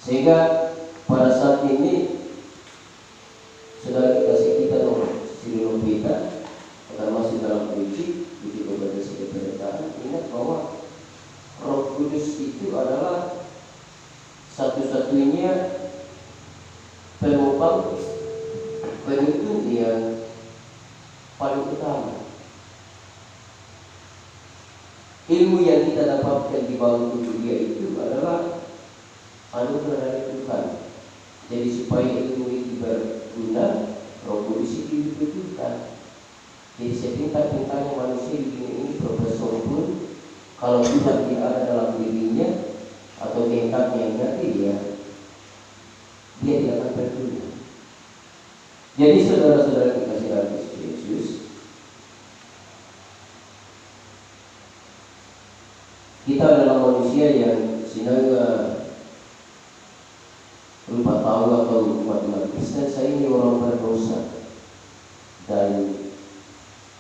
Sehingga pada saat ini saudara kasih kita sebelum kita akan masuk dalam uji kepada kebenaran, ingat bahwa Roh Kudus itu adalah satu-satunya penopang penuntun yang paling utama. Ilmu yang kita dapatkan di bawah tubuh dia itu adalah anugerah dari Tuhan. Jadi supaya ilmu itu berguna, Roh Kudus itu dibutuhkan. Jadi sepintar-pintarnya manusia di dunia ini, profesor pun, kalau Tuhan tidak ada dalam dirinya atau tingkatnya yang nyati dia tidak akan berguna. Jadi saudara-saudara dikasih dalam Yesus, kita adalah manusia yang sedang lupa tahu atau umat Kristen. Saya ini orang berdosa, dan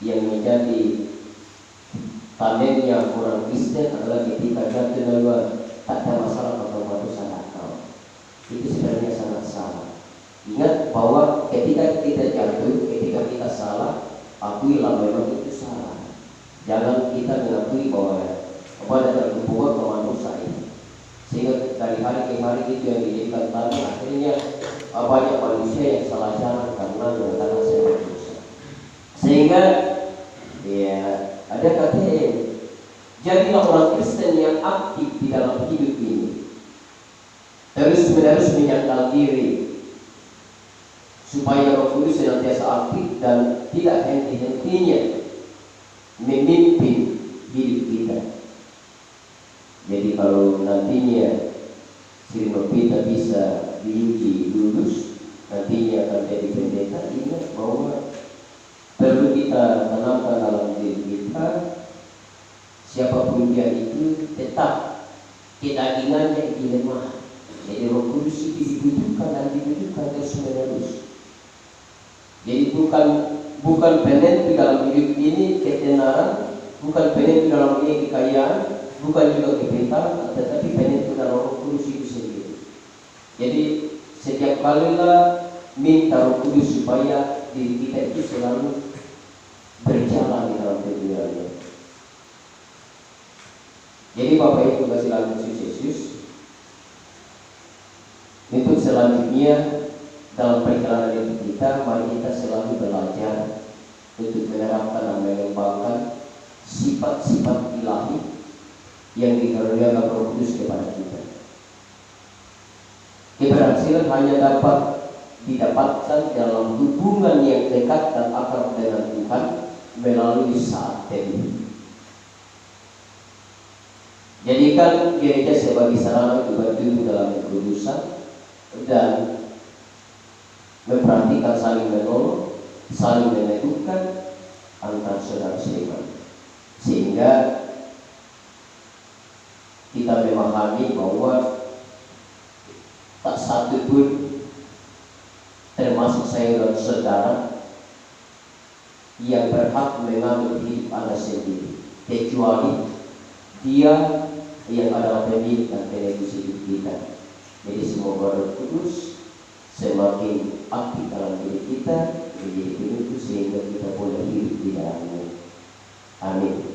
yang menjadi tandemnya orang Kristen adalah ketika jatuh dalam tak ada masalah atau dosa akal. Itu sebenarnya sangat salah. Ingat bahwa ketika kita jatuh, ketika kita salah, akuilah memang itu salah. Jangan kita mengakui bahwa ada terhubungan sama dosa ini, sehingga dari hari ke hari itu yang dijadikan tanda. Akhirnya banyak manusia yang salah jalan karena mengatakan saya berdosa. Sehingga ya ada KTM. Jadilah orang Kristen yang aktif di dalam hidup ini, terus menerus menyangkal diri, supaya Roh Kudus senantiasa aktif dan tidak henti-hentinya memimpin hidup kita. Jadi kalau nantinya firman kita bisa diuji lulus, nantinya akan jadi pendeta, ingat bahwa perlu kita tanamkan dalam diri kita, siapapun dia itu tetap kedagingannya itu lemah. Jadi Roh Kudus itu dibutuhkan dan dibutuhkan terus menerus. Jadi bukan penentu dalam hidup ini ketenaran, bukan penentu dalam ini kekayaan, bukan juga kepintaran, tetapi penentu dalam Roh Kudus itu sendiri. Jadi setiap kalilah minta Roh Kudus supaya diri kita itu selalu berjalan di dalam kebenarannya. Jadi Bapak Ibu kasih dalam Yesus, untuk selanjutnya dalam perjalanan hidup kita, mari kita selalu belajar untuk menerapkan dan mengembangkan sifat-sifat ilahi yang dikaruniakan Roh Kudus kepada kita. Keberhasilan hanya dapat didapatkan dalam hubungan yang dekat dan akrab dengan Tuhan melalui saat teduh. Jadikan gereja sebagai sarana untuk bertumbuh dalam kekudusan dan memperhatikan saling menolong, saling meneguhkan antar saudara seiman, sehingga kita memahami bahwa tak satu pun termasuk saya dan saudara yang berhak mengatur hidup Anda sendiri, kecuali Dia yang adalah pemilik dan penebus hidup kita. Jadi semoga Roh Kudus semakin aktif dalam diri kita, menjadi penuntun sehingga kita boleh hidup di dalamnya. Amin.